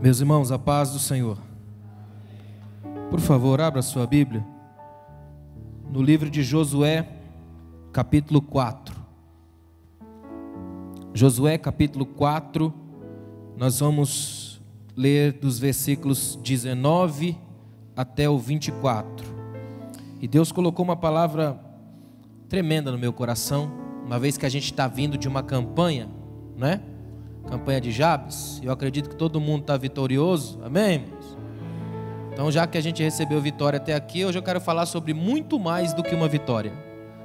Meus irmãos, a paz do Senhor. Por favor, abra sua Bíblia no livro de Josué, capítulo 4. Josué, capítulo 4, nós vamos ler dos versículos 19 até o 24. E Deus colocou uma palavra tremenda no meu coração, uma vez que a gente está vindo de uma campanha, né? Campanha de Jabes. Eu acredito que todo mundo está vitorioso, amém, irmãos? Então, já que a gente recebeu vitória até aqui, hoje eu quero falar sobre muito mais do que uma vitória,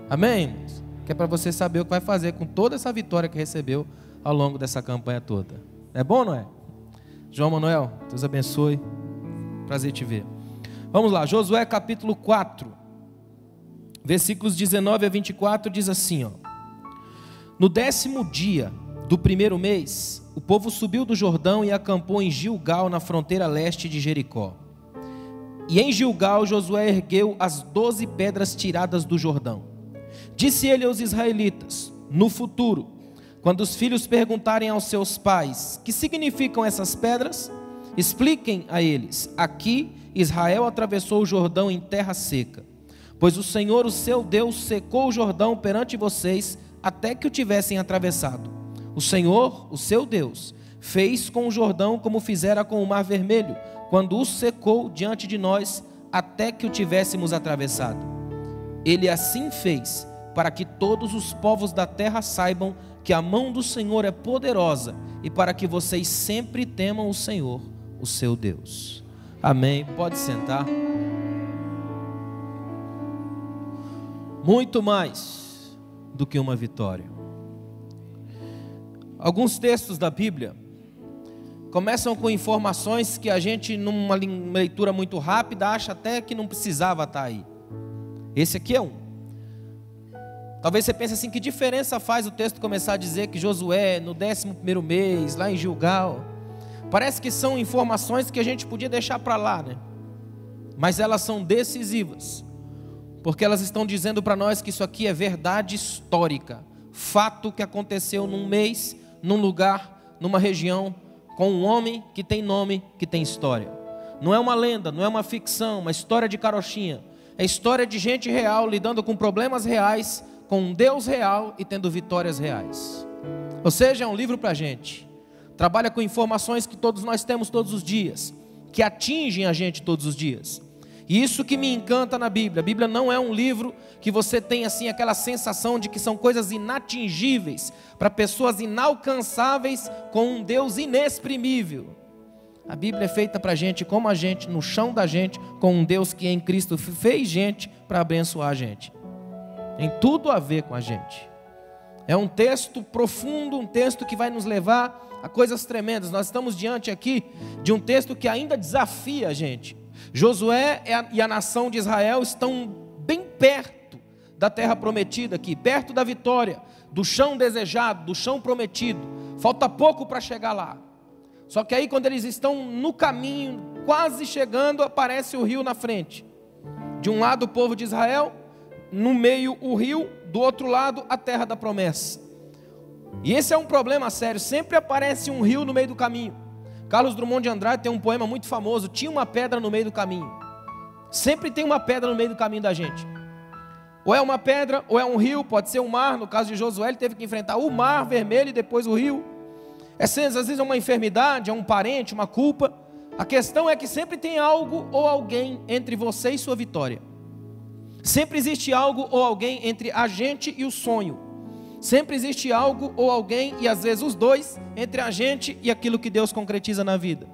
amém, irmãos? Que é para você saber o que vai fazer com toda essa vitória que recebeu ao longo dessa campanha toda. É bom, não é? João Manuel, Deus abençoe, prazer te ver. Vamos lá, Josué capítulo 4, versículos 19 a 24, diz assim, ó: No 10º dia do primeiro mês, o povo subiu do Jordão e acampou em Gilgal, na fronteira leste de Jericó. E em Gilgal, Josué ergueu as 12 pedras tiradas do Jordão. Disse ele aos israelitas: No futuro, quando os filhos perguntarem aos seus pais: Que significam essas pedras? Expliquem a eles: Aqui Israel atravessou o Jordão em terra seca, pois o Senhor, o seu Deus, secou o Jordão perante vocês até que o tivessem atravessado. O Senhor, o seu Deus, fez com o Jordão como fizera com o Mar Vermelho, quando o secou diante de nós até que o tivéssemos atravessado. Ele assim fez para que todos os povos da terra saibam que a mão do Senhor é poderosa e para que vocês sempre temam o Senhor, o seu Deus. Amém. Pode sentar. Muito mais do que uma vitória. Alguns textos da Bíblia começam com informações que a gente, numa leitura muito rápida, acha até que não precisava estar aí. Esse aqui é um. Talvez você pense assim: que diferença faz o texto começar a dizer que Josué, no 11º mês, lá em Gilgal? Parece que são informações que a gente podia deixar para lá, né? Mas elas são decisivas, porque elas estão dizendo para nós que isso aqui é verdade histórica, fato que aconteceu num mês, num lugar, numa região, com um homem que tem nome, que tem história. Não é uma lenda, não é uma ficção, uma história de carochinha. É história de gente real, lidando com problemas reais, com um Deus real e tendo vitórias reais. Ou seja, é um livro para a gente. Trabalha com informações que todos nós temos todos os dias, que atingem a gente todos os dias. E isso que me encanta na Bíblia. A Bíblia não é um livro que você tem assim aquela sensação de que são coisas inatingíveis, para pessoas inalcançáveis, com um Deus inexprimível. A Bíblia é feita para a gente como a gente, no chão da gente, com um Deus que em Cristo fez gente para abençoar a gente. Tem tudo a ver com a gente. É um texto profundo, um texto que vai nos levar a coisas tremendas. Nós estamos diante aqui de um texto que ainda desafia a gente. Josué e a nação de Israel estão bem perto da terra prometida aqui, perto da vitória, do chão desejado, do chão prometido. Falta pouco para chegar lá. Só que aí, quando eles estão no caminho, quase chegando, aparece o rio na frente. De um lado o povo de Israel, no meio o rio, do outro lado a terra da promessa. E esse é um problema sério, sempre aparece um rio no meio do caminho. Carlos Drummond de Andrade tem um poema muito famoso: Tinha uma pedra no meio do caminho. Sempre tem uma pedra no meio do caminho da gente. Ou é uma pedra, ou é um rio, pode ser um mar. No caso de Josué, ele teve que enfrentar o Mar Vermelho e depois o rio. Às vezes é uma enfermidade, é um parente, uma culpa. A questão é que sempre tem algo ou alguém entre você e sua vitória. Sempre existe algo ou alguém entre a gente e o sonho. Sempre existe algo ou alguém, e às vezes os dois, entre a gente e aquilo que Deus concretiza na vida.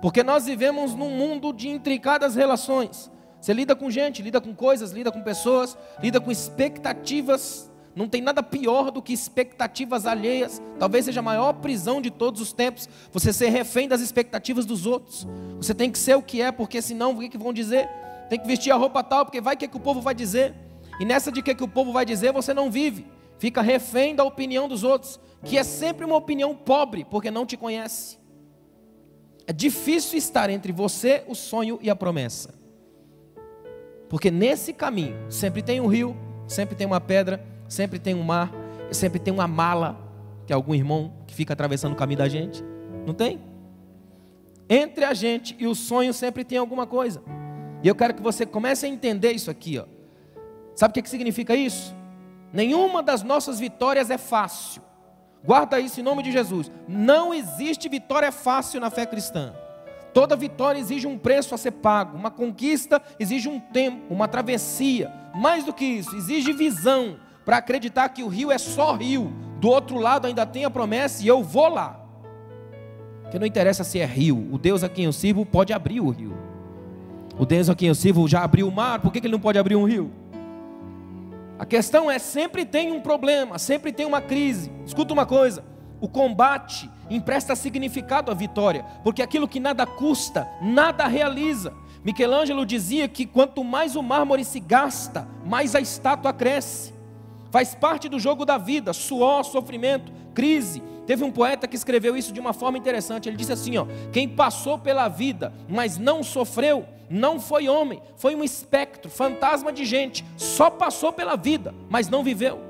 Porque nós vivemos num mundo de intricadas relações. Você lida com gente, lida com coisas, lida com pessoas, lida com expectativas. Não tem nada pior do que expectativas alheias. Talvez seja a maior prisão de todos os tempos, você ser refém das expectativas dos outros. Você tem que ser o que é, porque senão o que vão dizer? Tem que vestir a roupa tal, porque vai o que o povo vai dizer. E nessa de que o povo vai dizer, você não vive. Fica refém da opinião dos outros, que é sempre uma opinião pobre, porque não te conhece. É difícil estar entre você, o sonho e a promessa. Porque nesse caminho, sempre tem um rio, sempre tem uma pedra, sempre tem um mar, sempre tem uma mala, que é algum irmão que fica atravessando o caminho da gente. Não tem? Entre a gente e o sonho sempre tem alguma coisa. E eu quero que você comece a entender isso aqui, ó. Sabe o que significa isso? Nenhuma das nossas vitórias é fácil. Guarda isso em nome de Jesus. Não existe vitória fácil na fé cristã. Toda vitória exige um preço a ser pago. Uma conquista exige um tempo, uma travessia. Mais do que isso, exige visão para acreditar que o rio é só rio. Do outro lado ainda tem a promessa e eu vou lá. Porque não interessa se é rio. O Deus a quem eu sirvo pode abrir o rio. O Deus a quem eu sirvo já abriu o mar. Por que ele não pode abrir um rio? A questão é, sempre tem um problema, sempre tem uma crise. Escuta uma coisa, o combate empresta significado à vitória, porque aquilo que nada custa, nada realiza. Michelangelo dizia que quanto mais o mármore se gasta, mais a estátua cresce. Faz parte do jogo da vida, suor, sofrimento, crise. Teve um poeta que escreveu isso de uma forma interessante. Ele disse assim, ó: quem passou pela vida, mas não sofreu, não foi homem, foi um espectro, fantasma de gente. Só passou pela vida, mas não viveu.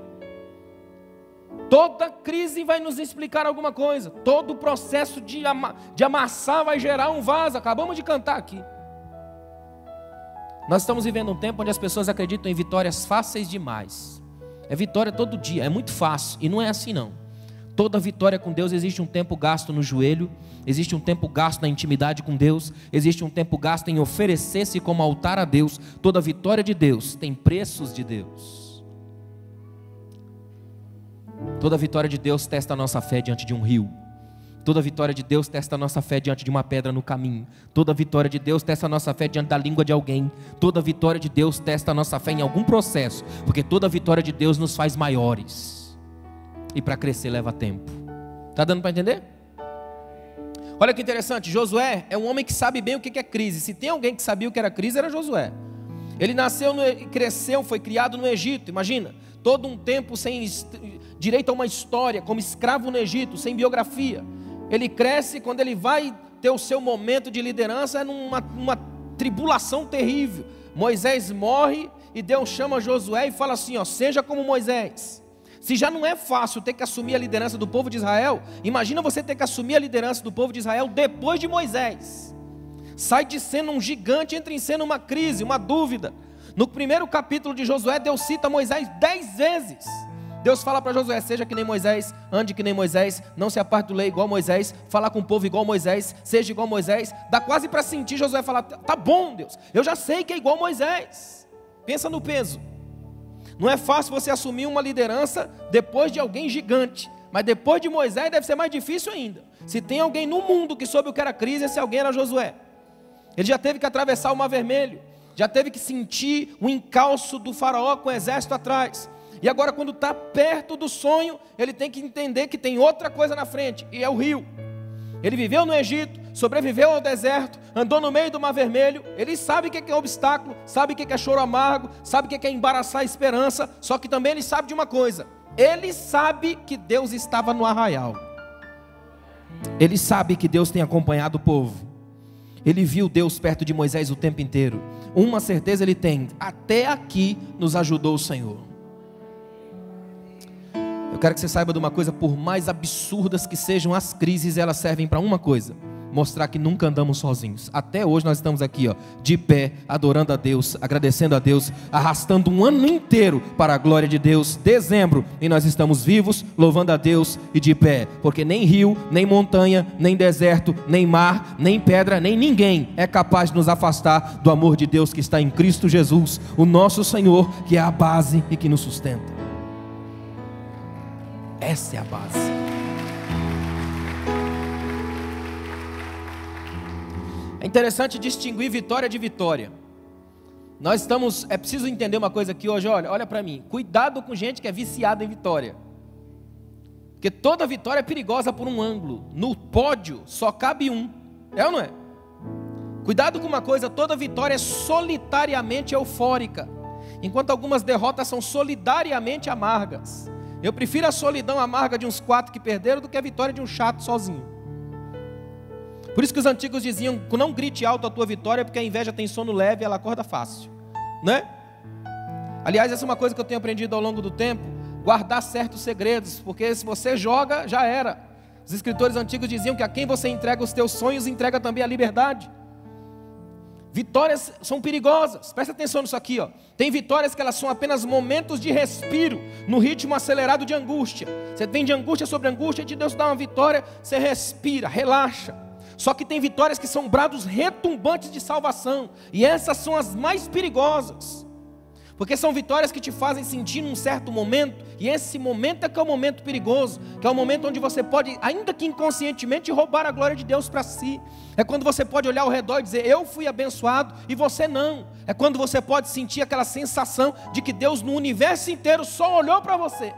Toda crise vai nos explicar alguma coisa. Todo processo de amassar vai gerar um vaso. Acabamos de cantar aqui. Nós estamos vivendo um tempo onde as pessoas acreditam em vitórias fáceis demais. É vitória todo dia, é muito fácil. E não é assim não. Toda vitória com Deus existe um tempo gasto no joelho, existe um tempo gasto na intimidade com Deus, existe um tempo gasto em oferecer-se como altar a Deus. Toda vitória de Deus tem preços de Deus. Toda vitória de Deus testa a nossa fé diante de um rio. Toda vitória de Deus testa a nossa fé diante de uma pedra no caminho. Toda vitória de Deus testa a nossa fé diante da língua de alguém. Toda vitória de Deus testa a nossa fé em algum processo, porque toda vitória de Deus nos faz maiores. E para crescer leva tempo. Está dando para entender? Olha que interessante, Josué é um homem que sabe bem o que é crise. Se tem alguém que sabia o que era crise, era Josué. Ele nasceu e cresceu, foi criado no Egito, imagina. Todo um tempo sem direito a uma história, como escravo no Egito, sem biografia. Ele cresce e quando ele vai ter o seu momento de liderança, é numa tribulação terrível. Moisés morre e Deus chama Josué e fala assim, ó: seja como Moisés. Se já não é fácil ter que assumir a liderança do povo de Israel, imagina você ter que assumir a liderança do povo de Israel depois de Moisés. Sai de cena um gigante, entra em cena uma crise, uma dúvida. No primeiro capítulo de Josué, Deus cita Moisés 10 vezes. Deus fala para Josué: seja que nem Moisés, ande que nem Moisés, não se aparte do lei igual Moisés, falar com o povo igual Moisés, seja igual Moisés. Dá quase para sentir Josué falar: tá bom, Deus, eu já sei que é igual Moisés. Pensa no peso. Não é fácil você assumir uma liderança depois de alguém gigante, mas depois de Moisés deve ser mais difícil ainda. Se tem alguém no mundo que soube o que era crise, esse alguém era Josué. Ele já teve que atravessar o Mar Vermelho, já teve que sentir o encalço do faraó com o exército atrás. E agora, quando está perto do sonho, ele tem que entender que tem outra coisa na frente, e é o rio. Ele viveu no Egito, sobreviveu ao deserto, andou no meio do Mar Vermelho. Ele sabe o que é obstáculo, sabe o que é choro amargo, sabe o que é embaraçar a esperança. Só que também ele sabe de uma coisa: ele sabe que Deus estava no arraial. Ele sabe que Deus tem acompanhado o povo. Ele viu Deus perto de Moisés o tempo inteiro. Uma certeza ele tem: até aqui nos ajudou o Senhor. Eu quero que você saiba de uma coisa: por mais absurdas que sejam as crises, elas servem para uma coisa: mostrar que nunca andamos sozinhos. Até hoje nós estamos aqui, ó, de pé, adorando a Deus, agradecendo a Deus, arrastando um ano inteiro para a glória de Deus. Dezembro, e nós estamos vivos, louvando a Deus e de pé, porque nem rio, nem montanha, nem deserto, nem mar, nem pedra, nem ninguém é capaz de nos afastar do amor de Deus que está em Cristo Jesus, o nosso Senhor, que é a base e que nos sustenta. Essa é a base. É interessante distinguir vitória de vitória. Nós estamos, é preciso entender uma coisa aqui hoje, olha para mim. Cuidado com gente que é viciada em vitória. Porque toda vitória é perigosa por um ângulo. No pódio só cabe um. É ou não é? Cuidado com uma coisa: toda vitória é solitariamente eufórica, enquanto algumas derrotas são solidariamente amargas. Eu prefiro a solidão amarga de uns 4 que perderam do que a vitória de um chato sozinho. Por isso que os antigos diziam: não grite alto a tua vitória, porque a inveja tem sono leve e ela acorda fácil, né? Aliás, essa é uma coisa que eu tenho aprendido ao longo do tempo: guardar certos segredos, porque se você joga, já era. Os escritores antigos diziam que a quem você entrega os teus sonhos, entrega também a liberdade. Vitórias são perigosas, presta atenção nisso aqui, ó. Tem vitórias que elas são apenas momentos de respiro, no ritmo acelerado de angústia. Você tem de angústia sobre angústia, de Deus dá uma vitória, você respira, relaxa. Só que tem vitórias que são brados retumbantes de salvação, e essas são as mais perigosas, porque são vitórias que te fazem sentir num certo momento, e esse momento é que é o momento perigoso, que é o momento onde você pode, ainda que inconscientemente, roubar a glória de Deus para si. É quando você pode olhar ao redor e dizer, eu fui abençoado e você não. É quando você pode sentir aquela sensação de que Deus no universo inteiro só olhou para você.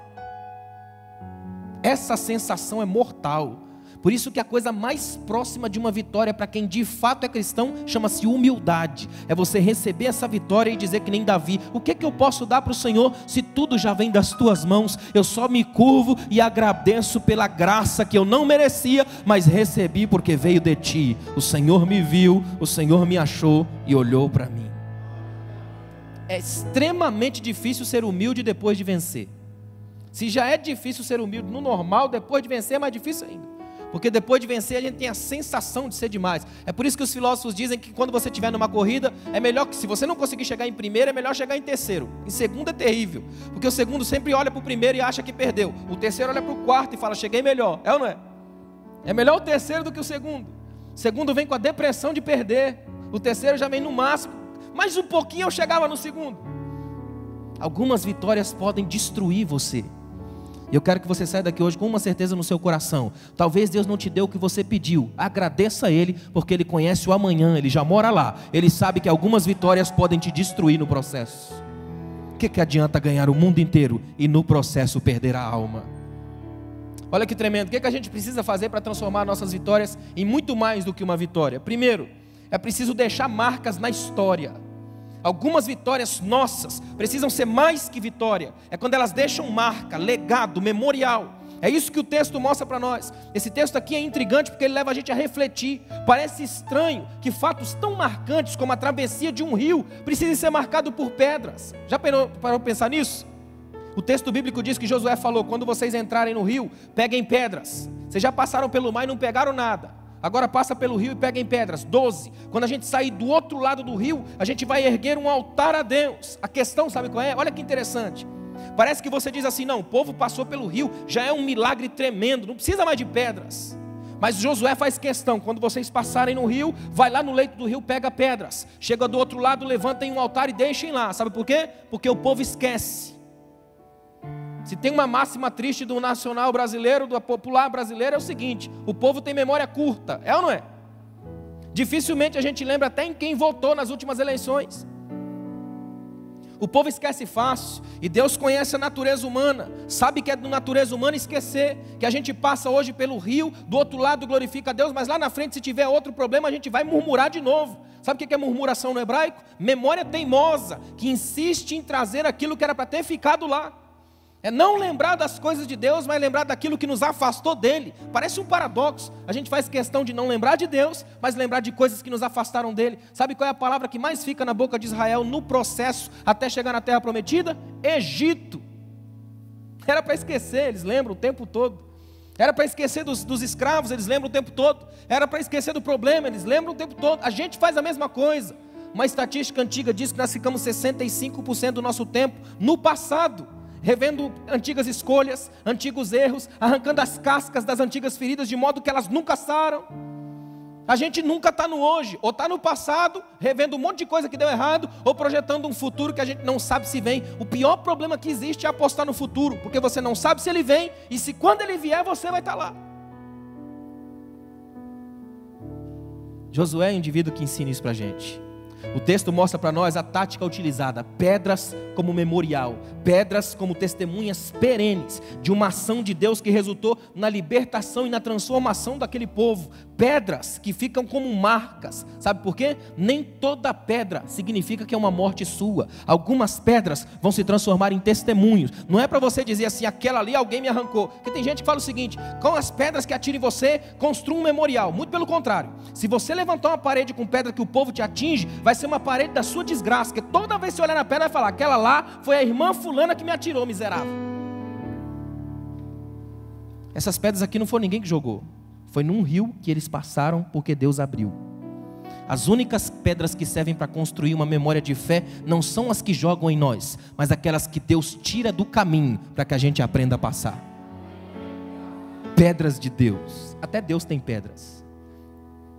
Essa sensação é mortal. Por isso que a coisa mais próxima de uma vitória para quem de fato é cristão chama-se humildade. É você receber essa vitória e dizer que nem Davi, o que eu posso dar para o Senhor se tudo já vem das tuas mãos? Eu só me curvo e agradeço pela graça que eu não merecia, mas recebi porque veio de ti. O Senhor me viu, o Senhor me achou e olhou para mim. É extremamente difícil ser humilde depois de vencer. Se já é difícil ser humilde no normal, depois de vencer é mais difícil ainda. Porque depois de vencer a gente tem a sensação de ser demais. É por isso que os filósofos dizem que quando você estiver numa corrida, é melhor que se você não conseguir chegar em primeiro, é melhor chegar em terceiro. Em segundo é terrível, porque o segundo sempre olha para o primeiro e acha que perdeu. O terceiro olha para o quarto e fala, cheguei melhor. É ou não é? É melhor o terceiro do que o segundo. O segundo vem com a depressão de perder. O terceiro já vem no máximo. Mais um pouquinho eu chegava no segundo. Algumas vitórias podem destruir você. Eu quero que você saia daqui hoje com uma certeza no seu coração. Talvez Deus não te deu o que você pediu. Agradeça a Ele, porque Ele conhece o amanhã, Ele já mora lá. Ele sabe que algumas vitórias podem te destruir no processo. O que adianta ganhar o mundo inteiro e no processo perder a alma? Olha que tremendo. O que a gente precisa fazer para transformar nossas vitórias em muito mais do que uma vitória? Primeiro, é preciso deixar marcas na história. Algumas vitórias nossas precisam ser mais que vitória. É quando elas deixam marca, legado, memorial. É isso que o texto mostra para nós. Esse texto aqui é intrigante porque ele leva a gente a refletir. Parece estranho que fatos tão marcantes como a travessia de um rio precisem ser marcados por pedras. Já parou para pensar nisso? O texto bíblico diz que Josué falou, quando vocês entrarem no rio, peguem pedras. Vocês já passaram pelo mar e não pegaram nada. Agora passa pelo rio e pega em pedras. 12. Quando a gente sair do outro lado do rio, a gente vai erguer um altar a Deus. A questão, sabe qual é? Olha que interessante. Parece que você diz assim, não, o povo passou pelo rio, já é um milagre tremendo, não precisa mais de pedras. Mas Josué faz questão, quando vocês passarem no rio, vai lá no leito do rio, pega pedras. Chega do outro lado, levantem um altar e deixem lá. Sabe por quê? Porque o povo esquece. Se tem uma máxima triste do nacional brasileiro, do popular brasileiro, é o seguinte: o povo tem memória curta, é ou não é? Dificilmente a gente lembra até em quem votou nas últimas eleições. O povo esquece fácil, e Deus conhece a natureza humana, sabe que é da natureza humana esquecer, que a gente passa hoje pelo rio, do outro lado glorifica a Deus, mas lá na frente se tiver outro problema a gente vai murmurar de novo. Sabe o que é murmuração no hebraico? Memória teimosa, que insiste em trazer aquilo que era para ter ficado lá. É não lembrar das coisas de Deus, mas lembrar daquilo que nos afastou dele. Parece um paradoxo. A gente faz questão de não lembrar de Deus, mas lembrar de coisas que nos afastaram dele. Sabe qual é a palavra que mais fica na boca de Israel no processo até chegar na terra prometida? Egito. Era para esquecer, eles lembram o tempo todo. Era para esquecer dos escravos, eles lembram o tempo todo. Era para esquecer do problema, eles lembram o tempo todo. A gente faz a mesma coisa. Uma estatística antiga diz que nós ficamos 65% do nosso tempo no passado, revendo antigas escolhas, antigos erros, arrancando as cascas das antigas feridas, de modo que elas nunca saram. A gente nunca está no hoje, ou está no passado, revendo um monte de coisa que deu errado, ou projetando um futuro que a gente não sabe se vem. O pior problema que existe é apostar no futuro, porque você não sabe se ele vem, e se quando ele vier, você vai estar lá. Josué é o indivíduo que ensina isso para a gente. O texto mostra para nós a tática utilizada: pedras como memorial, pedras como testemunhas perenes de uma ação de Deus que resultou na libertação e na transformação daquele povo. Pedras que ficam como marcas. Sabe por quê? Nem toda pedra significa que é uma morte sua. Algumas pedras vão se transformar em testemunhos. Não é para você dizer assim, aquela ali alguém me arrancou. Porque tem gente que fala o seguinte: com as pedras que atire em você, construa um memorial. Muito pelo contrário. Se você levantar uma parede com pedra que o povo te atinge, vai ser uma parede da sua desgraça. Porque toda vez que você olhar na pedra, vai falar, aquela lá foi a irmã fulana que me atirou, miserável. Essas pedras aqui não foi ninguém que jogou. Foi num rio que eles passaram porque Deus abriu. As únicas pedras que servem para construir uma memória de fé não são as que jogam em nós, mas aquelas que Deus tira do caminho para que a gente aprenda a passar. Pedras de Deus. Até Deus tem pedras.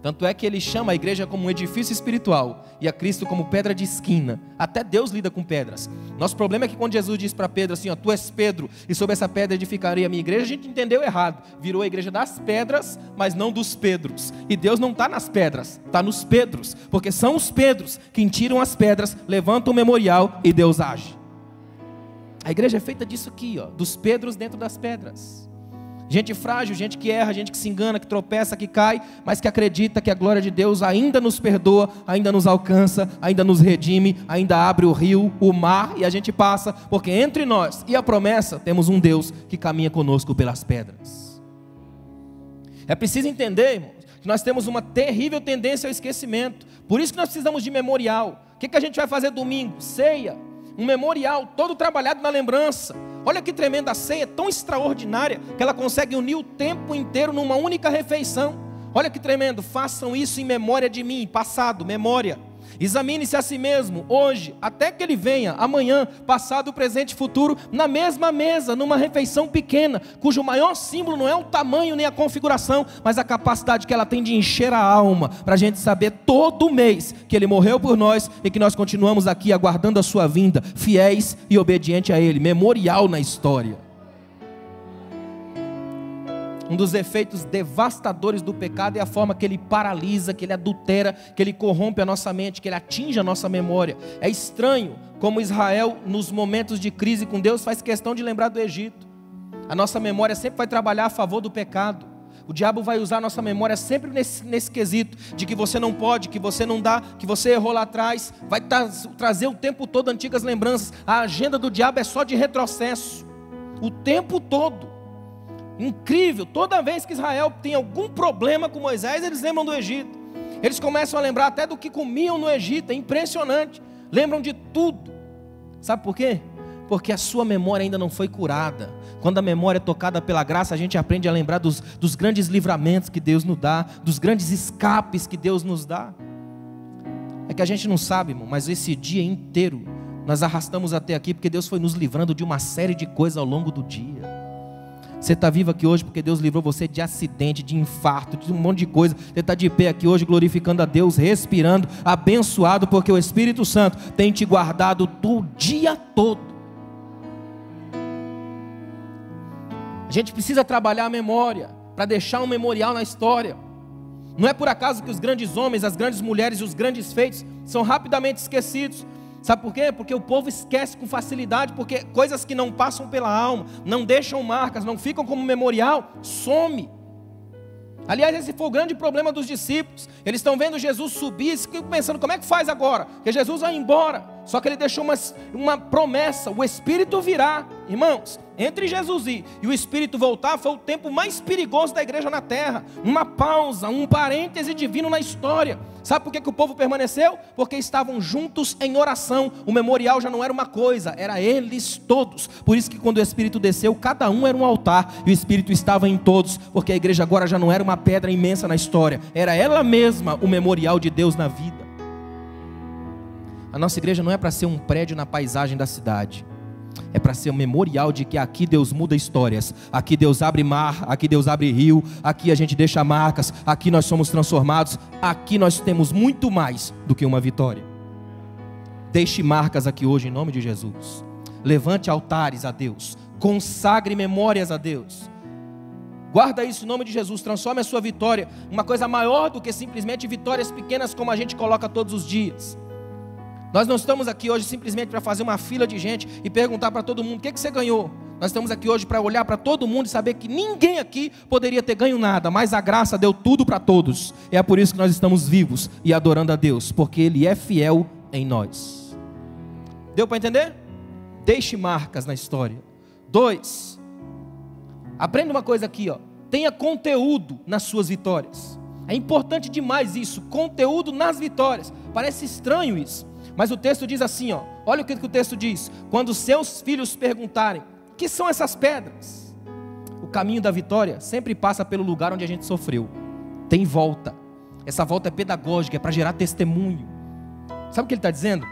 Tanto é que Ele chama a igreja como um edifício espiritual e a Cristo como pedra de esquina. Até Deus lida com pedras. Nosso problema é que quando Jesus disse para Pedro assim, ó, tu és Pedro e sobre essa pedra edificarei a minha igreja, a gente entendeu errado. Virou a igreja das pedras, mas não dos Pedros. E Deus não está nas pedras, está nos Pedros. Porque são os Pedros que tiram as pedras, levantam o memorial e Deus age. A igreja é feita disso aqui, ó, dos Pedros dentro das pedras. Gente frágil, gente que erra, gente que se engana, que tropeça, que cai, mas que acredita que a glória de Deus ainda nos perdoa, ainda nos alcança, ainda nos redime, ainda abre o rio, o mar e a gente passa, porque entre nós e a promessa temos um Deus que caminha conosco pelas pedras. É preciso entender, irmãos, que nós temos uma terrível tendência ao esquecimento, por isso que nós precisamos de memorial. O que a gente vai fazer domingo? Ceia. Um memorial todo trabalhado na lembrança. Olha que tremenda a ceia, tão extraordinária, que ela consegue unir o tempo inteiro numa única refeição. Olha que tremendo, façam isso em memória de mim, passado, memória. Examine-se a si mesmo, hoje, até que ele venha, amanhã, passado, presente e futuro, na mesma mesa, numa refeição pequena, cujo maior símbolo não é o tamanho nem a configuração, mas a capacidade que ela tem de encher a alma, para a gente saber todo mês que ele morreu por nós e que nós continuamos aqui aguardando a sua vinda, fiéis e obedientes a ele, memorial na história. Um dos efeitos devastadores do pecado é a forma que ele paralisa, que ele adultera, que ele corrompe a nossa mente, que ele atinge a nossa memória. É estranho como Israel, nos momentos de crise com Deus, faz questão de lembrar do Egito. A nossa memória sempre vai trabalhar a favor do pecado. O diabo vai usar a nossa memória sempre nesse quesito, de que você não pode, que você não dá, que você errou lá atrás. Vai trazer o tempo todo antigas lembranças. A agenda do diabo é só de retrocesso, o tempo todo. Incrível, toda vez que Israel tem algum problema com Moisés, eles lembram do Egito. Eles começam a lembrar até do que comiam no Egito, é impressionante. Lembram de tudo. Sabe por quê? Porque a sua memória ainda não foi curada. Quando a memória é tocada pela graça, a gente aprende a lembrar dos grandes livramentos que Deus nos dá, dos grandes escapes que Deus nos dá. É que a gente não sabe, irmão, mas esse dia inteiro nós arrastamos até aqui porque Deus foi nos livrando de uma série de coisas ao longo do dia. Você está vivo aqui hoje porque Deus livrou você de acidente, de infarto, de um monte de coisa. Você está de pé aqui hoje glorificando a Deus, respirando, abençoado, porque o Espírito Santo tem te guardado o dia todo. A gente precisa trabalhar a memória para deixar um memorial na história. Não é por acaso que os grandes homens, as grandes mulheres e os grandes feitos são rapidamente esquecidos. Sabe por quê? Porque o povo esquece com facilidade, porque coisas que não passam pela alma, não deixam marcas, não ficam como memorial, some. Aliás, esse foi o grande problema dos discípulos. Eles estão vendo Jesus subir e ficam pensando, como é que faz agora? Porque Jesus vai embora. Só que ele deixou uma promessa, o Espírito virá. Irmãos, entre Jesus e o Espírito voltar, foi o tempo mais perigoso da igreja na terra. Uma pausa, um parêntese divino na história. Sabe por que o povo permaneceu? Porque estavam juntos em oração. O memorial já não era uma coisa, era eles todos. Por isso que quando o Espírito desceu, cada um era um altar, e o Espírito estava em todos, porque a igreja agora já não era uma pedra imensa na história, era ela mesma o memorial de Deus na vida. A nossa igreja não é para ser um prédio na paisagem da cidade, é para ser um memorial de que aqui Deus muda histórias, aqui Deus abre mar, aqui Deus abre rio, aqui a gente deixa marcas, aqui nós somos transformados, aqui nós temos muito mais do que uma vitória. Deixe marcas aqui hoje em nome de Jesus. Levante altares a Deus, consagre memórias a Deus. Guarda isso em nome de Jesus, transforme a sua vitória em uma coisa maior do que simplesmente vitórias pequenas como a gente coloca todos os dias. Nós não estamos aqui hoje simplesmente para fazer uma fila de gente e perguntar para todo mundo, o que você ganhou? Nós estamos aqui hoje para olhar para todo mundo e saber que ninguém aqui poderia ter ganho nada, mas a graça deu tudo para todos. É por isso que nós estamos vivos e adorando a Deus, porque Ele é fiel em nós. Deu para entender? Deixe marcas na história. 2, aprenda uma coisa aqui, ó. Tenha conteúdo nas suas vitórias. É importante demais isso, conteúdo nas vitórias. Parece estranho isso. Mas o texto diz assim, ó, olha o que o texto diz: quando seus filhos perguntarem, o que são essas pedras? O caminho da vitória sempre passa pelo lugar onde a gente sofreu. Tem volta. Essa volta é pedagógica, é para gerar testemunho. Sabe o que ele está dizendo?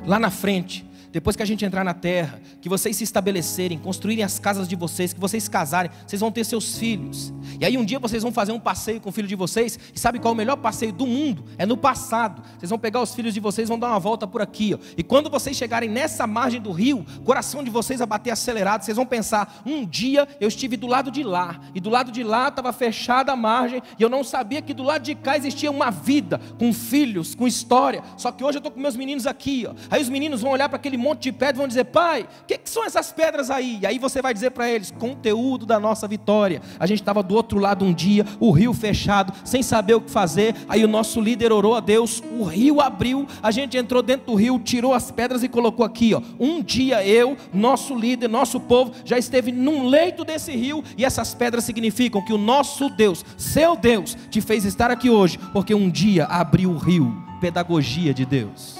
Lá na frente, depois que a gente entrar na terra, que vocês se estabelecerem, construírem as casas de vocês, que vocês casarem, vocês vão ter seus filhos. E aí um dia vocês vão fazer um passeio com o filho de vocês. E sabe qual é o melhor passeio do mundo? É no passado. Vocês vão pegar os filhos de vocês, vão dar uma volta por aqui, ó. E quando vocês chegarem nessa margem do rio, o coração de vocês vai bater acelerado. Vocês vão pensar, um dia eu estive do lado de lá, e do lado de lá estava fechada a margem, e eu não sabia que do lado de cá existia uma vida, com filhos, com história. Só que hoje eu estou com meus meninos aqui, ó. Aí os meninos vão olhar para aquele monte de pedra e vão dizer, pai, o que são essas pedras aí? E aí você vai dizer para eles, conteúdo da nossa vitória. A gente estava do outro lado um dia, o rio fechado, sem saber o que fazer. Aí o nosso líder orou a Deus, o rio abriu, a gente entrou dentro do rio, tirou as pedras e colocou aqui, ó. Um dia eu, nosso líder, nosso povo, já esteve num leito desse rio, e essas pedras significam que o nosso Deus, seu Deus, te fez estar aqui hoje, porque um dia abriu o rio. Pedagogia de Deus.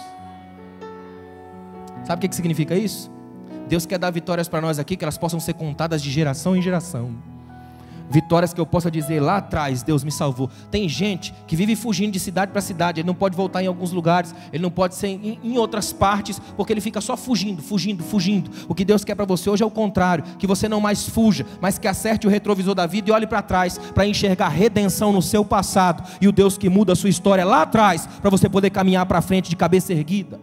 Sabe o que significa isso? Deus quer dar vitórias para nós aqui, que elas possam ser contadas de geração em geração. Vitórias que eu possa dizer, lá atrás Deus me salvou. Tem gente que vive fugindo de cidade para cidade. Ele não pode voltar em alguns lugares, ele não pode ser em outras partes, porque ele fica só fugindo. O que Deus quer para você hoje é o contrário, que você não mais fuja, mas que acerte o retrovisor da vida e olhe para trás, para enxergar redenção no seu passado, e o Deus que muda a sua história lá atrás, para você poder caminhar para frente de cabeça erguida.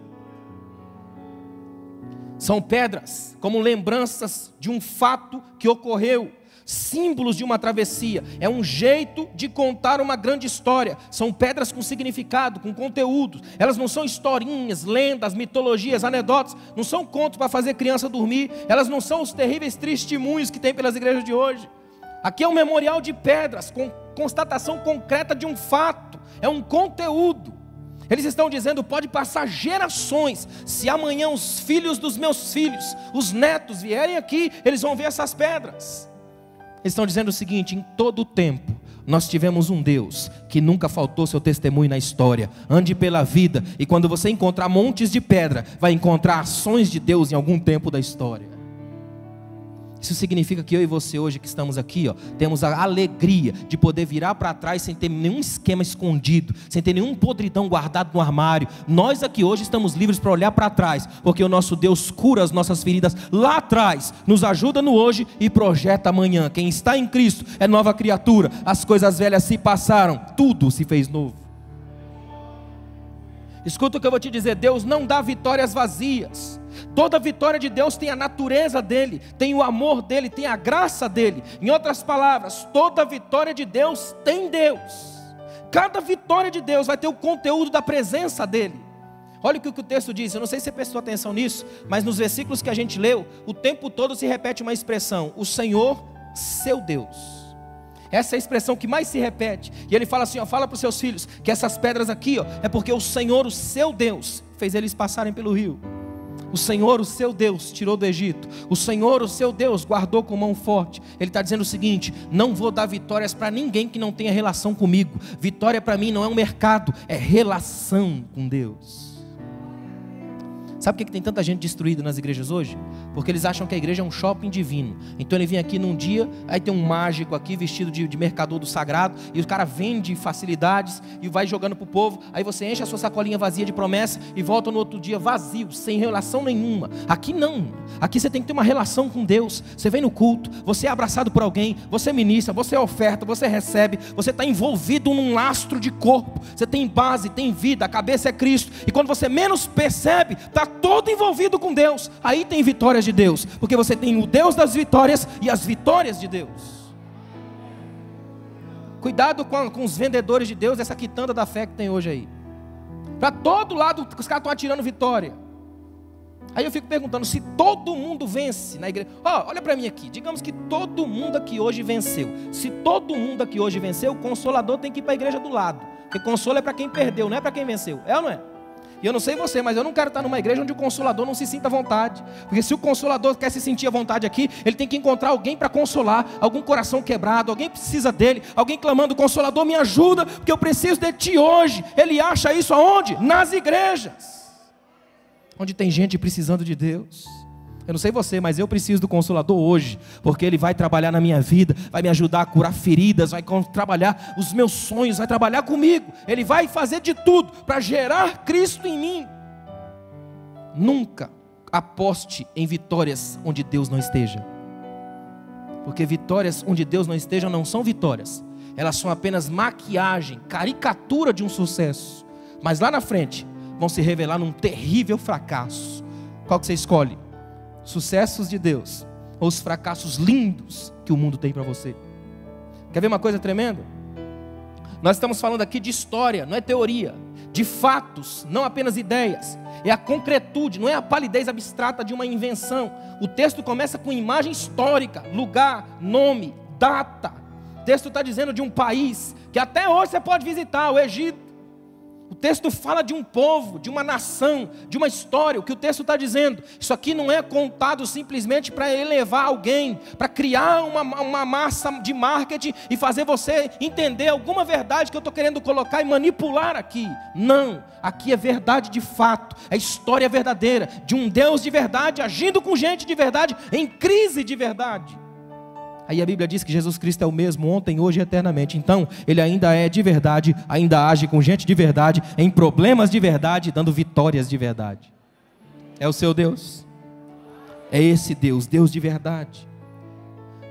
São pedras como lembranças de um fato que ocorreu, símbolos de uma travessia. É um jeito de contar uma grande história. São pedras com significado, com conteúdo. Elas não são historinhas, lendas, mitologias, anedotas. Não são contos para fazer criança dormir. Elas não são os terríveis testemunhos que tem pelas igrejas de hoje. Aqui é um memorial de pedras, com constatação concreta de um fato. É um conteúdo. Eles estão dizendo, pode passar gerações, se amanhã os filhos dos meus filhos, os netos vierem aqui, eles vão ver essas pedras. Eles estão dizendo o seguinte, em todo o tempo, nós tivemos um Deus que nunca faltou seu testemunho na história. Ande pela vida, e quando você encontrar montes de pedra, vai encontrar ações de Deus em algum tempo da história. Isso significa que eu e você hoje que estamos aqui, ó, temos a alegria de poder virar para trás sem ter nenhum esquema escondido, sem ter nenhum podridão guardado no armário. Nós aqui hoje estamos livres para olhar para trás, porque o nosso Deus cura as nossas feridas lá atrás, nos ajuda no hoje e projeta amanhã. Quem está em Cristo é nova criatura, as coisas velhas se passaram, tudo se fez novo. Escuta o que eu vou te dizer, Deus não dá vitórias vazias. Toda vitória de Deus tem a natureza dele, tem o amor dele, tem a graça dele. Em outras palavras, toda vitória de Deus tem Deus. Cada vitória de Deus vai ter o conteúdo da presença dele. Olha o que o texto diz, eu não sei se você prestou atenção nisso, mas nos versículos que a gente leu, o tempo todo se repete uma expressão, o Senhor, seu Deus. Essa é a expressão que mais se repete. E ele fala assim, ó, fala para os seus filhos, que essas pedras aqui, ó, é porque o Senhor, o seu Deus, fez eles passarem pelo rio. O Senhor, o seu Deus, tirou do Egito. O Senhor, o seu Deus, guardou com mão forte. Ele está dizendo o seguinte, não vou dar vitórias para ninguém que não tenha relação comigo. Vitória para mim não é um mercado, é relação com Deus. Sabe por que tem tanta gente destruída nas igrejas hoje? Porque eles acham que a igreja é um shopping divino. Então ele vem aqui num dia, aí tem um mágico aqui vestido de mercador do sagrado, e o cara vende facilidades e vai jogando para o povo. Aí você enche a sua sacolinha vazia de promessa e volta no outro dia vazio, sem relação nenhuma. Aqui não, aqui você tem que ter uma relação com Deus. Você vem no culto, você é abraçado por alguém, você ministra, você oferta, você recebe, você está envolvido num lastro de corpo. Você tem base, tem vida, a cabeça é Cristo. E quando você menos percebe, está todo envolvido com Deus. Aí tem vitórias de Deus, porque você tem o Deus das vitórias e as vitórias de Deus. Cuidado com os vendedores de Deus, essa quitanda da fé que tem hoje aí. Para todo lado os caras estão atirando vitória. Aí eu fico perguntando, se todo mundo vence na igreja, olha para mim aqui, digamos que todo mundo aqui hoje venceu. Se todo mundo aqui hoje venceu, o consolador tem que ir para a igreja do lado, porque consolo é para quem perdeu, não é para quem venceu, é ou não é? E eu não sei você, mas eu não quero estar numa igreja onde o consolador não se sinta à vontade. Porque se o consolador quer se sentir à vontade aqui, ele tem que encontrar alguém para consolar, algum coração quebrado, alguém precisa dele, alguém clamando, consolador me ajuda, porque eu preciso de ti hoje. Ele acha isso aonde? Nas igrejas, onde tem gente precisando de Deus. Eu não sei você, mas eu preciso do Consolador hoje, porque Ele vai trabalhar na minha vida, vai me ajudar a curar feridas, vai trabalhar os meus sonhos, vai trabalhar comigo. Ele vai fazer de tudo para gerar Cristo em mim. Nunca aposte em vitórias onde Deus não esteja, porque vitórias onde Deus não esteja não são vitórias, elas são apenas maquiagem, caricatura de um sucesso, mas lá na frente vão se revelar num terrível fracasso. Qual que você escolhe? Sucessos de Deus ou os fracassos lindos que o mundo tem para você? Quer ver uma coisa tremenda? Nós estamos falando aqui de história, não é teoria, de fatos, não apenas ideias. É a concretude, não é a palidez abstrata de uma invenção. O texto começa com imagem histórica, lugar, nome, data. O texto está dizendo de um país que até hoje você pode visitar, o Egito. O texto fala de um povo, de uma nação, de uma história. O que o texto está dizendo? Isso aqui não é contado simplesmente para elevar alguém, para criar uma massa de marketing e fazer você entender alguma verdade que eu estou querendo colocar e manipular aqui. Não, aqui é verdade de fato, é história verdadeira, de um Deus de verdade, agindo com gente de verdade, em crise de verdade. Aí a Bíblia diz que Jesus Cristo é o mesmo ontem, hoje e eternamente. Então, Ele ainda é de verdade, ainda age com gente de verdade, em problemas de verdade, dando vitórias de verdade. É o seu Deus. É esse Deus, Deus de verdade.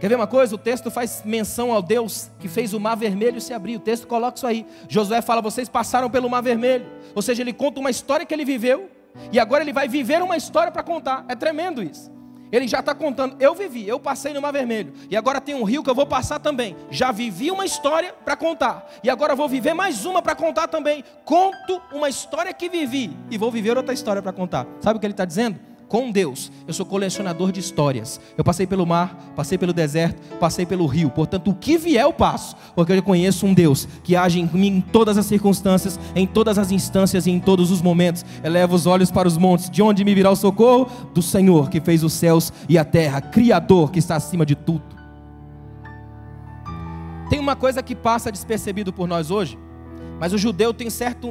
Quer ver uma coisa? O texto faz menção ao Deus que fez o mar vermelho se abrir. O texto coloca isso aí. Josué fala, vocês passaram pelo mar vermelho. Ou seja, ele conta uma história que ele viveu, e agora ele vai viver uma história para contar. É tremendo isso. Ele já está contando, eu vivi, eu passei no Mar Vermelho, e agora tem um rio que eu vou passar também. Já vivi uma história para contar, e agora vou viver mais uma para contar também. Conto uma história que vivi, e vou viver outra história para contar. Sabe o que ele está dizendo? Com Deus, eu sou colecionador de histórias. Eu passei pelo mar, passei pelo deserto, passei pelo rio. Portanto, o que vier eu passo, porque eu conheço um Deus que age em mim em todas as circunstâncias, em todas as instâncias e em todos os momentos. Eleva os olhos para os montes, de onde me virá o socorro? Do Senhor que fez os céus e a terra, Criador que está acima de tudo. Tem uma coisa que passa despercebido por nós hoje, mas o judeu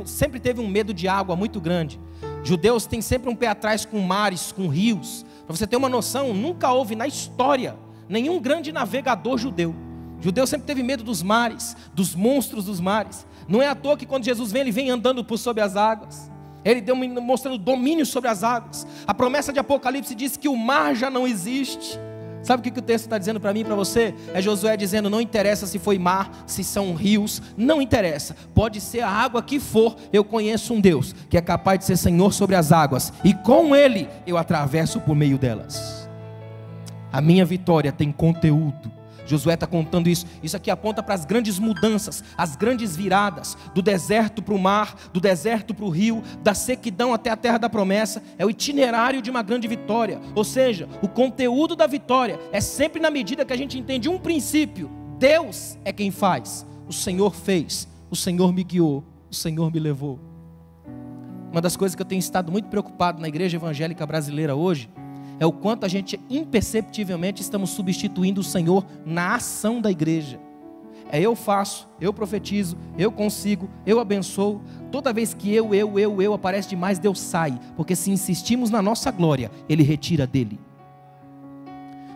sempre teve um medo de água muito grande. Judeus têm sempre um pé atrás com mares, com rios. Para você ter uma noção, nunca houve na história nenhum grande navegador judeu. Judeu sempre teve medo dos mares, dos monstros dos mares. Não é à toa que quando Jesus vem, ele vem andando por sobre as águas. Ele mostrando domínio sobre as águas. A promessa de Apocalipse diz que o mar já não existe. Sabe o que o texto está dizendo para mim e para você? É Josué dizendo, não interessa se foi mar, se são rios, não interessa. Pode ser a água que for, eu conheço um Deus que é capaz de ser Senhor sobre as águas. E com Ele eu atravesso por meio delas. A minha vitória tem conteúdo. Josué está contando isso. Isso aqui aponta para as grandes mudanças, as grandes viradas, do deserto para o mar, do deserto para o rio, da sequidão até a terra da promessa. É o itinerário de uma grande vitória. Ou seja, o conteúdo da vitória é sempre na medida que a gente entende um princípio. Deus é quem faz. O Senhor fez, o Senhor me guiou, o Senhor me levou. Uma das coisas que eu tenho estado muito preocupado na igreja evangélica brasileira hoje é o quanto a gente imperceptivelmente estamos substituindo o Senhor na ação da igreja. É eu faço, eu profetizo, eu consigo, eu abençoo. Toda vez que eu aparece demais, Deus sai. Porque se insistimos na nossa glória, Ele retira dele.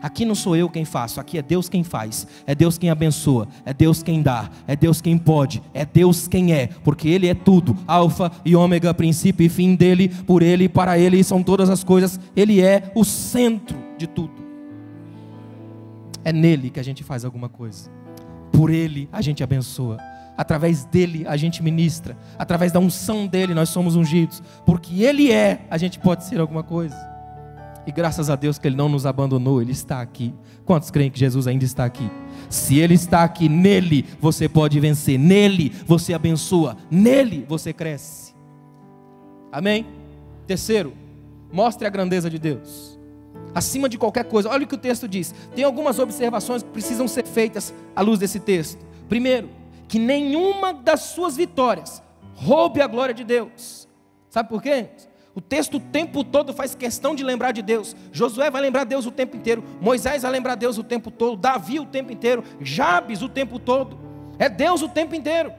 Aqui não sou eu quem faço, aqui é Deus quem faz. É Deus quem abençoa, é Deus quem dá, é Deus quem pode, é Deus quem é. Porque Ele é tudo, alfa e ômega, princípio e fim dele, por Ele e para Ele são todas as coisas. Ele é o centro de tudo. É nele que a gente faz alguma coisa. Por Ele a gente abençoa. Através dele a gente ministra. Através da unção dele nós somos ungidos. Porque Ele é, a gente pode ser alguma coisa. E graças a Deus que Ele não nos abandonou, Ele está aqui. Quantos creem que Jesus ainda está aqui? Se Ele está aqui, nele você pode vencer, nele você abençoa, nele você cresce. Amém? Terceiro, mostre a grandeza de Deus acima de qualquer coisa. Olha o que o texto diz. Tem algumas observações que precisam ser feitas à luz desse texto. Primeiro, que nenhuma das suas vitórias roube a glória de Deus. Sabe por quê? O texto o tempo todo faz questão de lembrar de Deus. Josué vai lembrar Deus o tempo inteiro. Moisés vai lembrar Deus o tempo todo. Davi o tempo inteiro. Jabes o tempo todo. É Deus o tempo inteiro.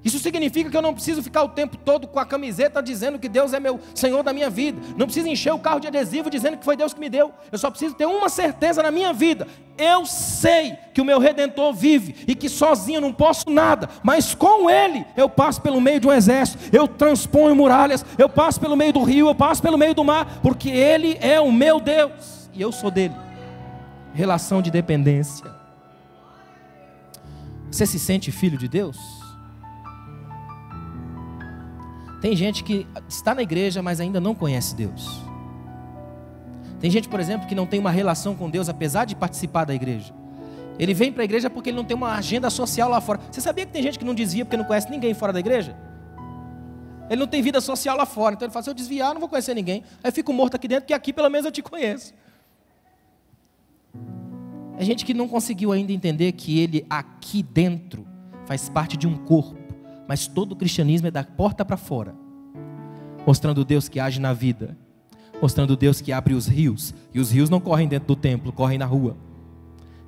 Isso significa que eu não preciso ficar o tempo todo com a camiseta dizendo que Deus é meu Senhor da minha vida. Não preciso encher o carro de adesivo dizendo que foi Deus que me deu. Eu só preciso ter uma certeza na minha vida. Eu sei que o meu Redentor vive e que sozinho eu não posso nada. Mas com Ele eu passo pelo meio de um exército, eu transponho muralhas, eu passo pelo meio do rio, eu passo pelo meio do mar, porque Ele é o meu Deus e eu sou dele. Relação de dependência. Você se sente filho de Deus? Tem gente que está na igreja, mas ainda não conhece Deus. Tem gente, por exemplo, que não tem uma relação com Deus, apesar de participar da igreja. Ele vem para a igreja porque ele não tem uma agenda social lá fora. Você sabia que tem gente que não desvia porque não conhece ninguém fora da igreja? Ele não tem vida social lá fora. Então ele fala, se eu desviar, eu não vou conhecer ninguém. Aí eu fico morto aqui dentro, porque aqui pelo menos eu te conheço. É gente que não conseguiu ainda entender que ele aqui dentro faz parte de um corpo. Mas todo o cristianismo é da porta para fora, mostrando o Deus que age na vida, mostrando o Deus que abre os rios, e os rios não correm dentro do templo, correm na rua,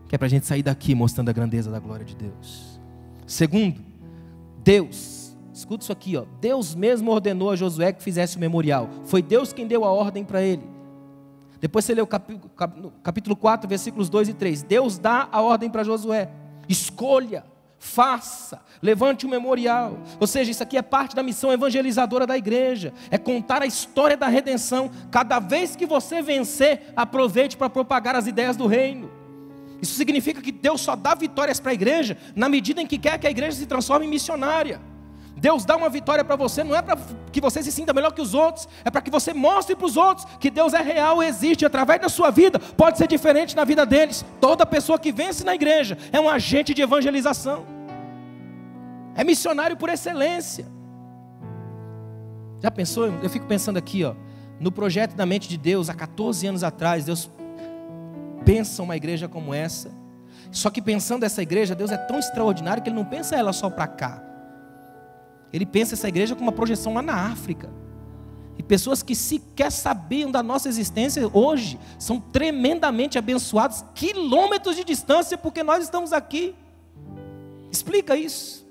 que é para a gente sair daqui mostrando a grandeza da glória de Deus. Segundo, Deus, escuta isso aqui, ó, Deus mesmo ordenou a Josué que fizesse o memorial, foi Deus quem deu a ordem para ele. Depois você lê o capítulo 4, versículos 2 e 3, Deus dá a ordem para Josué, escolha, faça, levante um memorial. Ou seja, isso aqui é parte da missão evangelizadora da igreja, é contar a história da redenção. Cada vez que você vencer, aproveite para propagar as ideias do reino. Isso significa que Deus só dá vitórias para a igreja na medida em que quer que a igreja se transforme em missionária. Deus dá uma vitória para você, não é para que você se sinta melhor que os outros, é para que você mostre para os outros que Deus é real, existe, através da sua vida, pode ser diferente na vida deles. Toda pessoa que vence na igreja é um agente de evangelização, é missionário por excelência. Já pensou? Eu fico pensando aqui, ó, no projeto da mente de Deus, há 14 anos atrás, Deus pensa uma igreja como essa, só que pensando essa igreja, Deus é tão extraordinário que Ele não pensa ela só para cá. Ele pensa essa igreja com uma projeção lá na África. E pessoas que sequer sabiam da nossa existência hoje são tremendamente abençoados, quilômetros de distância, porque nós estamos aqui. Explica isso.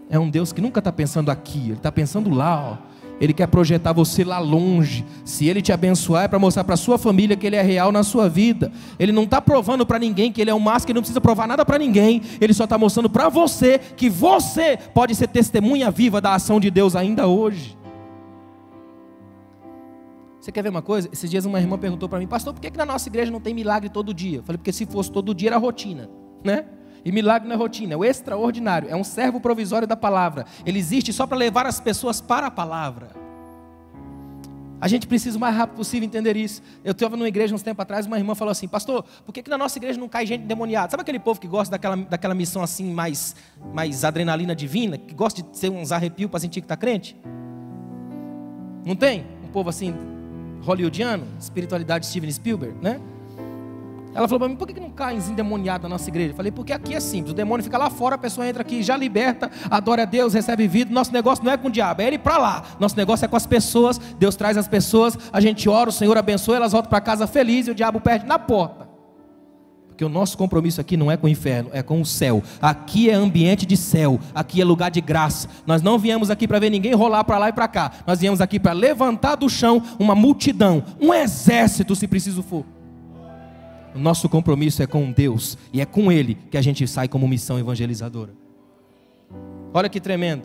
É um Deus que nunca está pensando aqui, Ele está pensando lá, ó. Ele quer projetar você lá longe. Se Ele te abençoar é para mostrar para a sua família que Ele é real na sua vida. Ele não está provando para ninguém que Ele é um máximo, que Ele não precisa provar nada para ninguém. Ele só está mostrando para você que você pode ser testemunha viva da ação de Deus ainda hoje. Você quer ver uma coisa? Esses dias uma irmã perguntou para mim, pastor, por que na nossa igreja não tem milagre todo dia? Eu falei, porque se fosse todo dia era rotina, né? E milagre não é rotina, é o extraordinário, é um servo provisório da palavra. Ele existe só para levar as pessoas para a palavra. A gente precisa o mais rápido possível entender isso. Eu estava numa igreja uns tempos atrás, uma irmã falou assim, pastor, por que na nossa igreja não cai gente endemoniada? Sabe aquele povo que gosta daquela missão assim, mais adrenalina divina, que gosta de ter uns arrepios para sentir que está crente? Não tem? Um povo assim, hollywoodiano, espiritualidade Steven Spielberg, né? Ela falou para mim, por que não cai endemoniado na nossa igreja? Eu falei, porque aqui é simples, o demônio fica lá fora, a pessoa entra aqui, já liberta, adora a Deus, recebe vida. Nosso negócio não é com o diabo, é ele para lá. Nosso negócio é com as pessoas, Deus traz as pessoas, a gente ora, o Senhor abençoa, elas voltam para casa felizes e o diabo perde na porta. Porque o nosso compromisso aqui não é com o inferno, é com o céu. Aqui é ambiente de céu, aqui é lugar de graça. Nós não viemos aqui para ver ninguém rolar para lá e para cá. Nós viemos aqui para levantar do chão uma multidão, um exército se preciso for. O nosso compromisso é com Deus e é com Ele que a gente sai como missão evangelizadora. Olha que tremendo.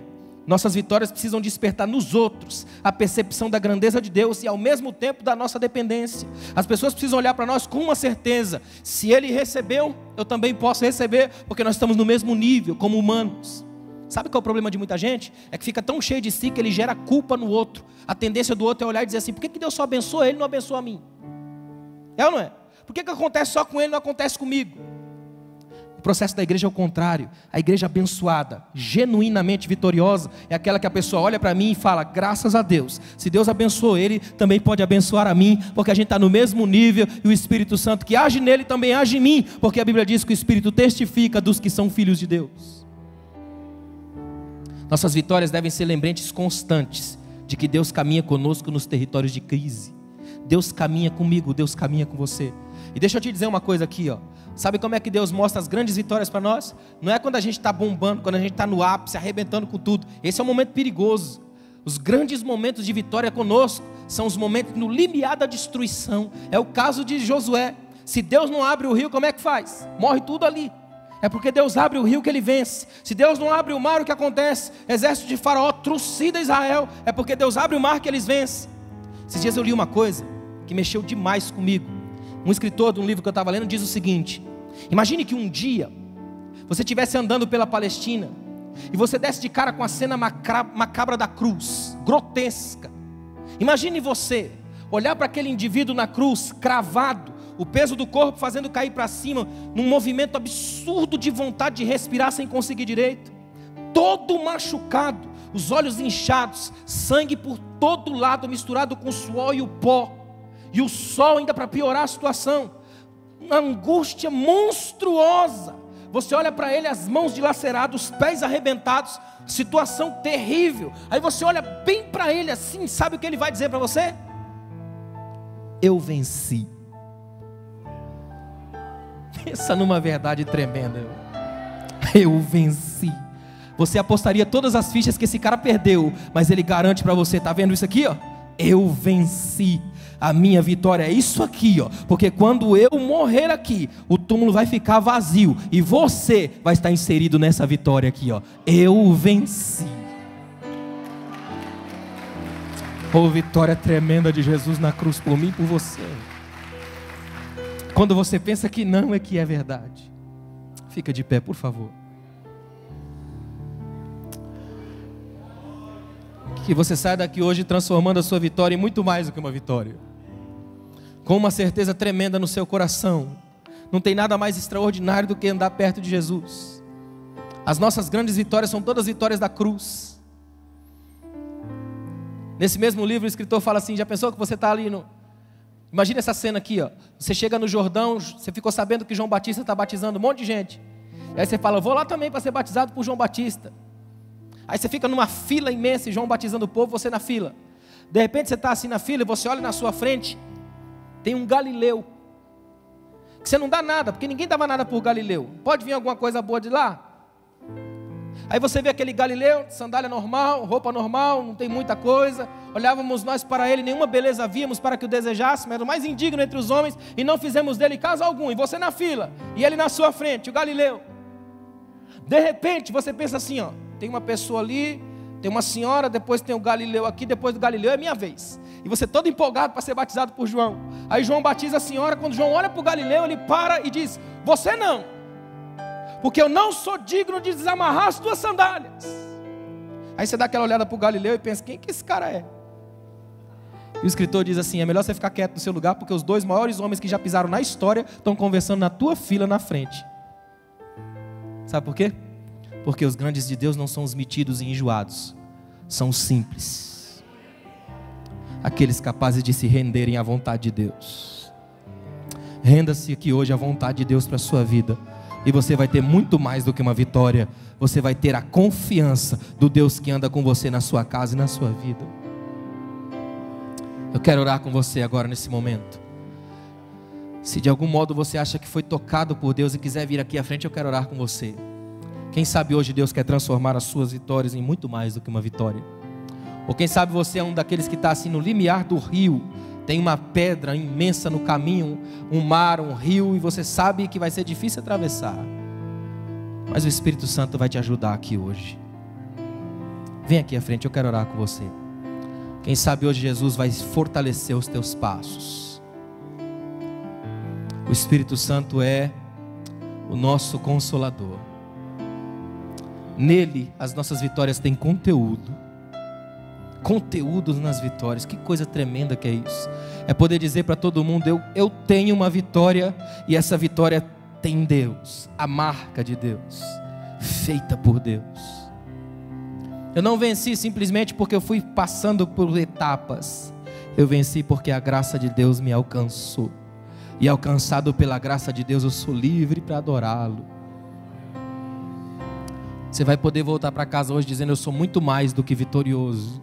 Nossas vitórias precisam despertar nos outros a percepção da grandeza de Deus e ao mesmo tempo da nossa dependência. As pessoas precisam olhar para nós com uma certeza: se Ele recebeu, eu também posso receber, porque nós estamos no mesmo nível como humanos. Sabe qual é o problema de muita gente? É que fica tão cheio de si que ele gera culpa no outro. A tendência do outro é olhar e dizer assim, por que Deus só abençoa ele e não abençoa a mim? É ou não é? Por que acontece só com ele e não acontece comigo? O processo da igreja é o contrário. A igreja abençoada, genuinamente vitoriosa, é aquela que a pessoa olha para mim e fala, graças a Deus, se Deus abençoou ele, também pode abençoar a mim, porque a gente está no mesmo nível, e o Espírito Santo que age nele também age em mim, porque a Bíblia diz que o Espírito testifica dos que são filhos de Deus. Nossas vitórias devem ser lembretes constantes de que Deus caminha conosco nos territórios de crise. Deus caminha comigo, Deus caminha com você. E deixa eu te dizer uma coisa aqui, ó. Sabe como é que Deus mostra as grandes vitórias para nós? Não é quando a gente está bombando, quando a gente está no ápice, arrebentando com tudo. Esse é um momento perigoso. Os grandes momentos de vitória conosco são os momentos no limiar da destruição. É o caso de Josué. Se Deus não abre o rio, como é que faz? Morre tudo ali. É porque Deus abre o rio que ele vence. Se Deus não abre o mar, o que acontece? Exército de Faraó trucida Israel. É porque Deus abre o mar que eles vencem. Esses dias eu li uma coisa que mexeu demais comigo. Um escritor de um livro que eu estava lendo diz o seguinte: imagine que um dia você estivesse andando pela Palestina e você desse de cara com a cena macabra da cruz, grotesca. Imagine você olhar para aquele indivíduo na cruz, cravado, o peso do corpo fazendo cair para cima, num movimento absurdo de vontade de respirar sem conseguir direito, todo machucado, os olhos inchados, sangue por todo lado misturado com o suor e o pó, e o sol ainda para piorar a situação, uma angústia monstruosa. Você olha para ele, as mãos dilaceradas, os pés arrebentados, situação terrível. Aí você olha bem para ele assim, sabe o que ele vai dizer para você? Eu venci. Pensa numa verdade tremenda. Eu venci. Você apostaria todas as fichas que esse cara perdeu, mas ele garante para você, tá vendo isso aqui, ó? Eu venci. A minha vitória é isso aqui, ó. Porque quando eu morrer aqui, o túmulo vai ficar vazio e você vai estar inserido nessa vitória aqui, ó. Eu venci. Oh, vitória tremenda de Jesus na cruz por mim e por você. Quando você pensa que não, é que é verdade. Fica de pé, por favor. Que você saia daqui hoje transformando a sua vitória em muito mais do que uma vitória, com uma certeza tremenda no seu coração. Não tem nada mais extraordinário do que andar perto de Jesus. As nossas grandes vitórias são todas vitórias da cruz. Nesse mesmo livro o escritor fala assim: já pensou que você está ali no... Imagina essa cena aqui, ó. Você chega no Jordão, você ficou sabendo que João Batista está batizando um monte de gente. E aí você fala: eu vou lá também para ser batizado por João Batista. Aí você fica numa fila imensa, e João batizando o povo, você na fila. De repente você está assim na fila e você olha na sua frente, tem um Galileu, que você não dá nada, porque ninguém dava nada por Galileu. Pode vir alguma coisa boa de lá? Aí você vê aquele Galileu, sandália normal, roupa normal, não tem muita coisa. Olhávamos nós para ele, nenhuma beleza víamos para que o desejássemos, era o mais indigno entre os homens, e não fizemos dele caso algum. E você na fila, e ele na sua frente, o Galileu. De repente você pensa assim, ó, tem uma pessoa ali, tem uma senhora, depois tem o Galileu aqui, depois do Galileu é minha vez. E você todo empolgado para ser batizado por João. Aí João batiza a senhora, quando João olha para o Galileu, ele para e diz: você não, porque eu não sou digno de desamarrar as tuas sandálias. Aí você dá aquela olhada para o Galileu e pensa: quem que esse cara é? E o escritor diz assim: é melhor você ficar quieto no seu lugar, porque os dois maiores homens que já pisaram na história estão conversando na tua fila na frente. Sabe por quê? Porque os grandes de Deus não são os metidos e enjoados, são os simples, aqueles capazes de se renderem à vontade de Deus. Renda-se aqui hoje à vontade de Deus para a sua vida, e você vai ter muito mais do que uma vitória. Você vai ter a confiança do Deus que anda com você na sua casa e na sua vida. Eu quero orar com você agora nesse momento. Se de algum modo você acha que foi tocado por Deus e quiser vir aqui à frente, eu quero orar com você. Quem sabe hoje Deus quer transformar as suas vitórias em muito mais do que uma vitória. Ou quem sabe você é um daqueles que está assim no limiar do rio, tem uma pedra imensa no caminho, um mar, um rio, e você sabe que vai ser difícil atravessar, mas o Espírito Santo vai te ajudar aqui hoje. Vem aqui à frente, eu quero orar com você. Quem sabe hoje Jesus vai fortalecer os teus passos. O Espírito Santo é o nosso Consolador. Nele as nossas vitórias têm conteúdo. Conteúdo nas vitórias. Que coisa tremenda que é isso. É poder dizer para todo mundo: eu tenho uma vitória, e essa vitória tem Deus, a marca de Deus, feita por Deus. Eu não venci simplesmente porque eu fui passando por etapas. Eu venci porque a graça de Deus me alcançou, e alcançado pela graça de Deus eu sou livre para adorá-lo. Você vai poder voltar para casa hoje dizendo: eu sou muito mais do que vitorioso,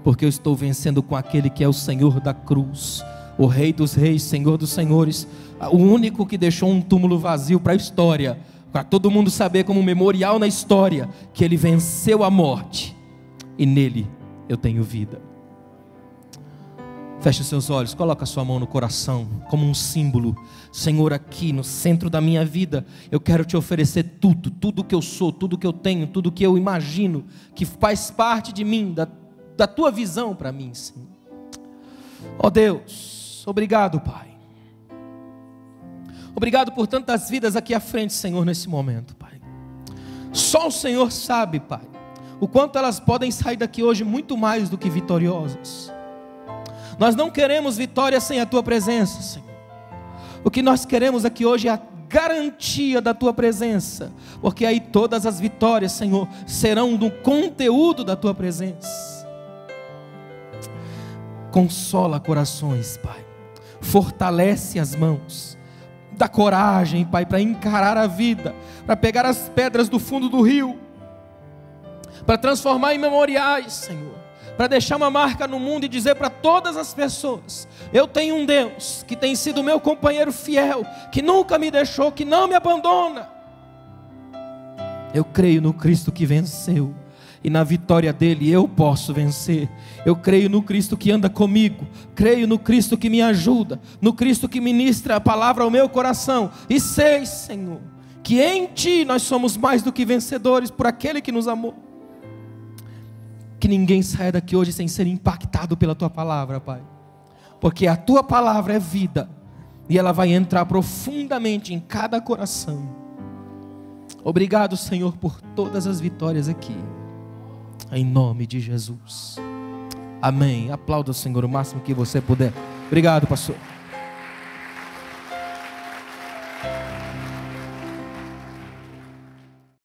porque eu estou vencendo com aquele que é o Senhor da cruz, o Rei dos Reis, Senhor dos Senhores, o único que deixou um túmulo vazio para a história, para todo mundo saber como memorial na história, que Ele venceu a morte, e nele eu tenho vida. Feche os seus olhos, coloca a sua mão no coração, como um símbolo. Senhor, aqui no centro da minha vida, eu quero te oferecer tudo que eu sou, tudo que eu tenho, tudo que eu imagino, que faz parte de mim, da tua visão para mim, Senhor. Ó Deus, obrigado, Pai. Obrigado por tantas vidas aqui à frente, Senhor, nesse momento, Pai. Só o Senhor sabe, Pai, o quanto elas podem sair daqui hoje muito mais do que vitoriosas. Nós não queremos vitória sem a tua presença, Senhor. O que nós queremos aqui hoje é a garantia da tua presença, porque aí todas as vitórias, Senhor, serão do conteúdo da tua presença. Consola corações, Pai. Fortalece as mãos. Dá coragem, Pai, para encarar a vida, para pegar as pedras do fundo do rio, para transformar em memoriais, Senhor, para deixar uma marca no mundo e dizer para todas as pessoas: eu tenho um Deus que tem sido meu companheiro fiel, que nunca me deixou, que não me abandona. Eu creio no Cristo que venceu, e na vitória dele eu posso vencer. Eu creio no Cristo que anda comigo, creio no Cristo que me ajuda, no Cristo que ministra a palavra ao meu coração, e sei, Senhor, que em ti nós somos mais do que vencedores por aquele que nos amou. Que ninguém saia daqui hoje sem ser impactado pela tua palavra, Pai, porque a tua palavra é vida, e ela vai entrar profundamente em cada coração. Obrigado, Senhor, por todas as vitórias aqui, em nome de Jesus, amém. Aplauda o Senhor o máximo que você puder. Obrigado, pastor.